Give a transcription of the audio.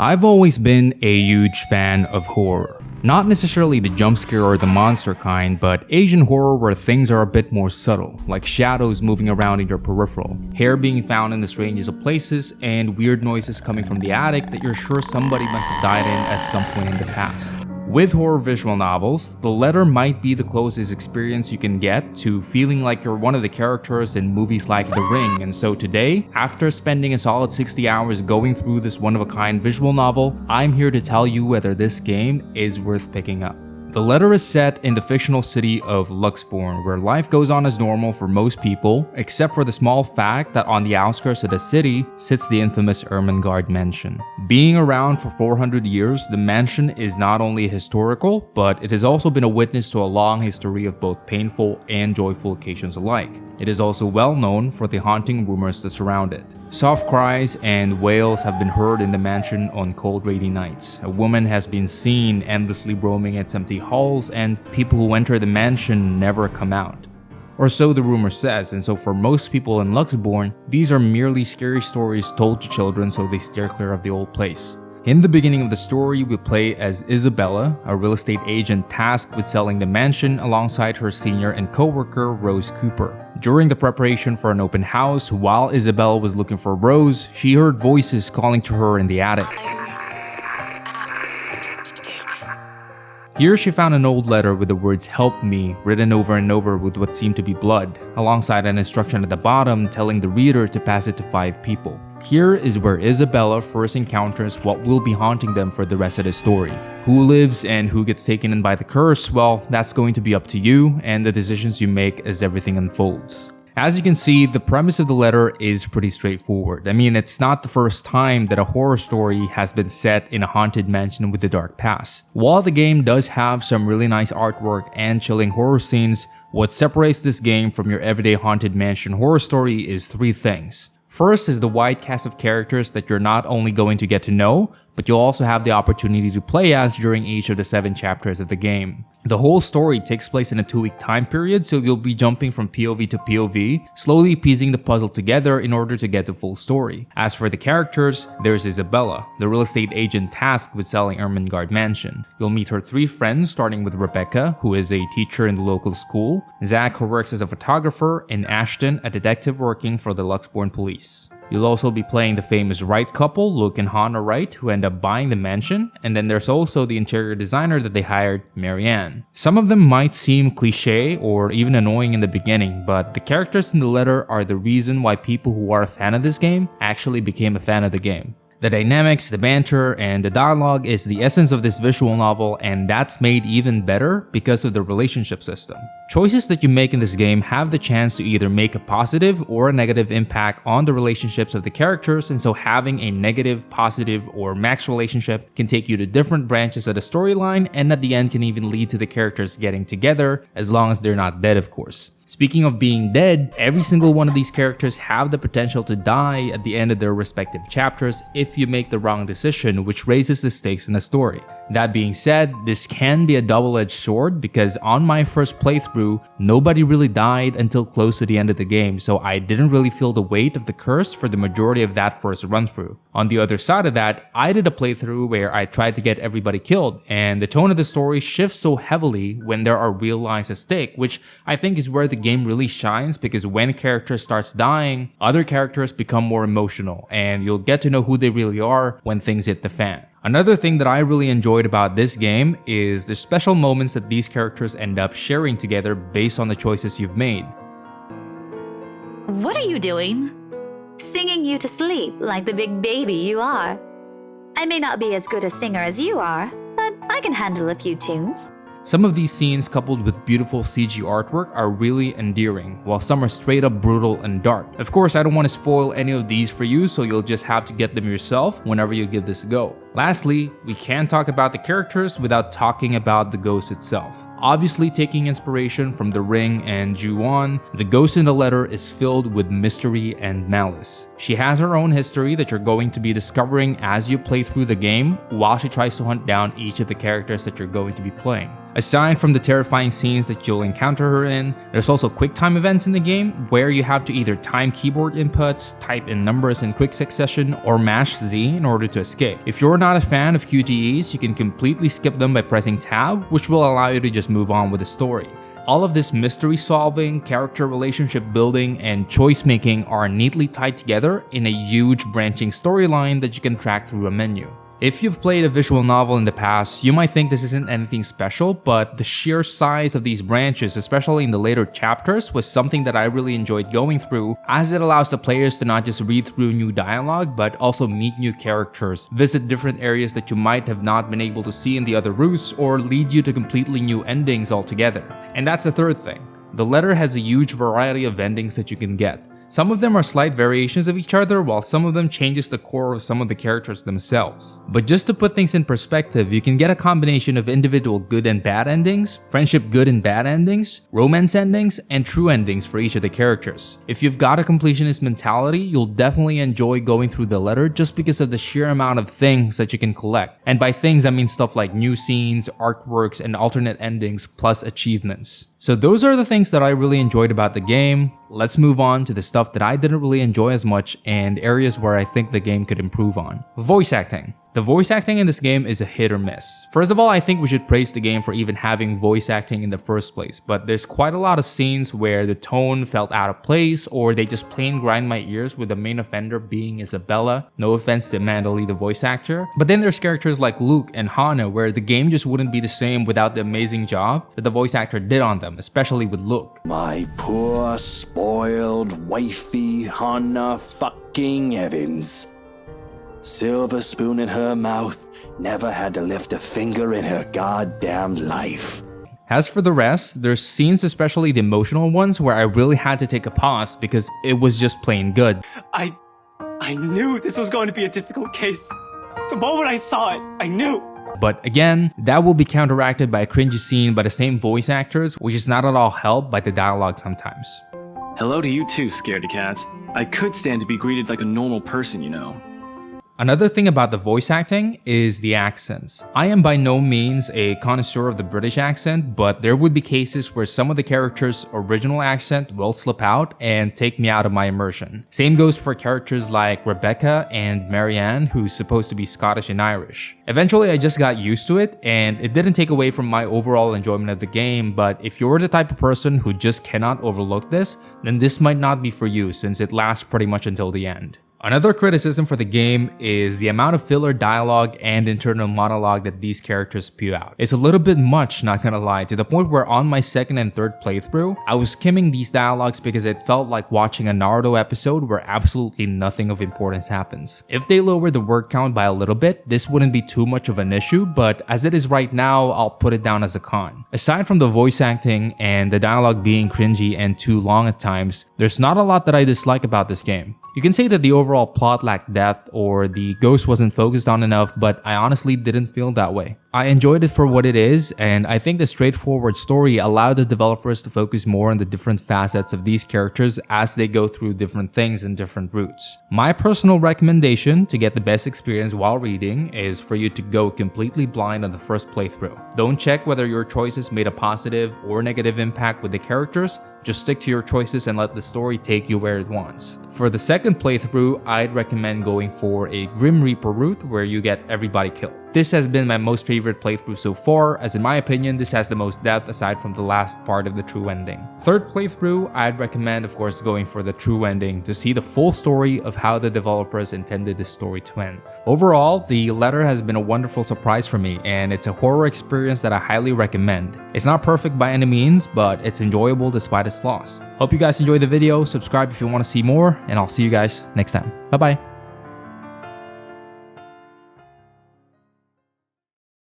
I've always been a huge fan of horror. Not necessarily the jump scare or the monster kind, but Asian horror where things are a bit more subtle, like shadows moving around in your peripheral, hair being found in the strangest of places, and weird noises coming from the attic that you're sure somebody must have died in at some point in the past. With horror visual novels, the letter might be the closest experience you can get to feeling like you're one of the characters in movies like The Ring, and so today, after spending a solid 60 hours going through this one-of-a-kind visual novel, I'm here to tell you whether this game is worth picking up. The letter is set in the fictional city of Luxbourne, where life goes on as normal for most people, except for the small fact that on the outskirts of the city sits the infamous Ermengarde mansion. Being around for 400 years, the mansion is not only historical, but it has also been a witness to a long history of both painful and joyful occasions alike. It is also well known for the haunting rumors that surround it. Soft cries and wails have been heard in the mansion on cold, rainy nights. A woman has been seen endlessly roaming its empty halls, and people who enter the mansion never come out. Or so the rumor says, and so for most people in Luxbourne, these are merely scary stories told to children so they steer clear of the old place. In the beginning of the story, we play as Isabella, a real estate agent tasked with selling the mansion alongside her senior and co-worker Rose Cooper. During the preparation for an open house, while Isabella was looking for Rose, she heard voices calling to her in the attic. Here she found an old letter with the words "Help me" written over and over with what seemed to be blood, alongside an instruction at the bottom telling the reader to pass it to 5 people. Here is where Isabella first encounters what will be haunting them for the rest of the story. Who lives and who gets taken in by the curse, well, that's going to be up to you and the decisions you make as everything unfolds. As you can see, the premise of the letter is pretty straightforward. I mean, it's not the first time that a horror story has been set in a haunted mansion with a dark past. While the game does have some really nice artwork and chilling horror scenes, what separates this game from your everyday haunted mansion horror story is 3 things. First is the wide cast of characters that you're not only going to get to know, but you'll also have the opportunity to play as during each of the 7 chapters of the game. The whole story takes place in a 2-week time period, so you'll be jumping from POV to POV, slowly piecing the puzzle together in order to get the full story. As for the characters, there's Isabella, the real estate agent tasked with selling Ermengarde mansion. You'll meet her 3 friends, starting with Rebecca, who is a teacher in the local school, Zach, who works as a photographer, and Ashton, a detective working for the Luxbourne police. You'll also be playing the famous Wright couple, Luke and Hannah Wright, who end up buying the mansion, and then there's also the interior designer that they hired, Marianne. Some of them might seem cliche or even annoying in the beginning, but the characters in the letter are the reason why people who are a fan of this game actually became a fan of the game. The dynamics, the banter, and the dialogue is the essence of this visual novel, and that's made even better because of the relationship system. Choices that you make in this game have the chance to either make a positive or a negative impact on the relationships of the characters, and so having a negative, positive, or max relationship can take you to different branches of the storyline, and at the end can even lead to the characters getting together, as long as they're not dead, of course. Speaking of being dead, every single one of these characters have the potential to die at the end of their respective chapters if you make the wrong decision, which raises the stakes in the story. That being said, this can be a double-edged sword because on my first playthrough, nobody really died until close to the end of the game, so I didn't really feel the weight of the curse for the majority of that first run-through. On the other side of that, I did a playthrough where I tried to get everybody killed, and the tone of the story shifts so heavily when there are real lives at stake, which I think is where the game really shines, because when a character starts dying, other characters become more emotional, and you'll get to know who they really are when things hit the fan. Another thing that I really enjoyed about this game is the special moments that these characters end up sharing together based on the choices you've made. What are you doing? Singing you to sleep like the big baby you are. I may not be as good a singer as you are, but I can handle a few tunes. Some of these scenes, coupled with beautiful CG artwork, are really endearing, while some are straight up brutal and dark. Of course, I don't want to spoil any of these for you, so you'll just have to get them yourself whenever you give this a go. Lastly, we can't talk about the characters without talking about the ghost itself. Obviously taking inspiration from The Ring and Ju-on, the ghost in the letter is filled with mystery and malice. She has her own history that you're going to be discovering as you play through the game while she tries to hunt down each of the characters that you're going to be playing. Aside from the terrifying scenes that you'll encounter her in, there's also quick time events in the game where you have to either time keyboard inputs, type in numbers in quick succession, or mash Z in order to escape. If you're not a fan of QTEs, you can completely skip them by pressing tab, which will allow you to just move on with the story. All of this mystery solving, character relationship building, and choice making are neatly tied together in a huge branching storyline that you can track through a menu. If you've played a visual novel in the past, you might think this isn't anything special, but the sheer size of these branches, especially in the later chapters, was something that I really enjoyed going through, as it allows the players to not just read through new dialogue, but also meet new characters, visit different areas that you might have not been able to see in the other routes, or lead you to completely new endings altogether. And that's the third thing. The letter has a huge variety of endings that you can get. Some of them are slight variations of each other, while some of them changes the core of some of the characters themselves. But just to put things in perspective, you can get a combination of individual good and bad endings, friendship good and bad endings, romance endings, and true endings for each of the characters. If you've got a completionist mentality, you'll definitely enjoy going through the letter just because of the sheer amount of things that you can collect. And by things, I mean stuff like new scenes, artworks, and alternate endings, plus achievements. So those are the things that I really enjoyed about the game. Let's move on to the stuff that I didn't really enjoy as much and areas where I think the game could improve on. Voice acting. The voice acting in this game is a hit or miss. First of all, I think we should praise the game for even having voice acting in the first place, but there's quite a lot of scenes where the tone felt out of place or they just plain grind my ears with the main offender being Isabella. No offense to Amanda Lee, the voice actor. But then there's characters like Luke and Hannah where the game just wouldn't be the same without the amazing job that the voice actor did on them, especially with Luke. My poor, spoiled, wifey Hannah fucking Evans. Silver spoon in her mouth, never had to lift a finger in her goddamn life. As for the rest, there's scenes, especially the emotional ones, where I really had to take a pause because it was just plain good. I knew this was going to be a difficult case. The moment I saw it, I knew. But again, that will be counteracted by a cringy scene by the same voice actors, which is not at all helped by the dialogue sometimes. Hello to you too, scaredy cat. I could stand to be greeted like a normal person, you know. Another thing about the voice acting is the accents. I am by no means a connoisseur of the British accent, but there would be cases where some of the characters' original accent will slip out and take me out of my immersion. Same goes for characters like Rebecca and Marianne, who's supposed to be Scottish and Irish. Eventually, I just got used to it, and it didn't take away from my overall enjoyment of the game, but if you're the type of person who just cannot overlook this, then this might not be for you since it lasts pretty much until the end. Another criticism for the game is the amount of filler dialogue and internal monologue that these characters spew out. It's a little bit much, not gonna lie, to the point where on my second and third playthrough, I was skimming these dialogues because it felt like watching a Naruto episode where absolutely nothing of importance happens. If they lower the word count by a little bit, this wouldn't be too much of an issue, but as it is right now, I'll put it down as a con. Aside from the voice acting and the dialogue being cringy and too long at times, there's not a lot that I dislike about this game. You can say that the overall plot lacked depth or the ghost wasn't focused on enough, but I honestly didn't feel that way. I enjoyed it for what it is, and I think the straightforward story allowed the developers to focus more on the different facets of these characters as they go through different things and different routes. My personal recommendation to get the best experience while reading is for you to go completely blind on the first playthrough. Don't check whether your choices made a positive or negative impact with the characters, just stick to your choices and let the story take you where it wants. For the second playthrough, I'd recommend going for a Grim Reaper route where you get everybody killed. This has been my most favorite playthrough so far, as in my opinion, this has the most depth aside from the last part of the true ending. Third playthrough, I'd recommend of course going for the true ending to see the full story of how the developers intended this story to end. Overall, the letter has been a wonderful surprise for me, and it's a horror experience that I highly recommend. It's not perfect by any means, but it's enjoyable despite its flaws. Hope you guys enjoyed the video, subscribe if you want to see more, and I'll see you guys next time. Bye bye.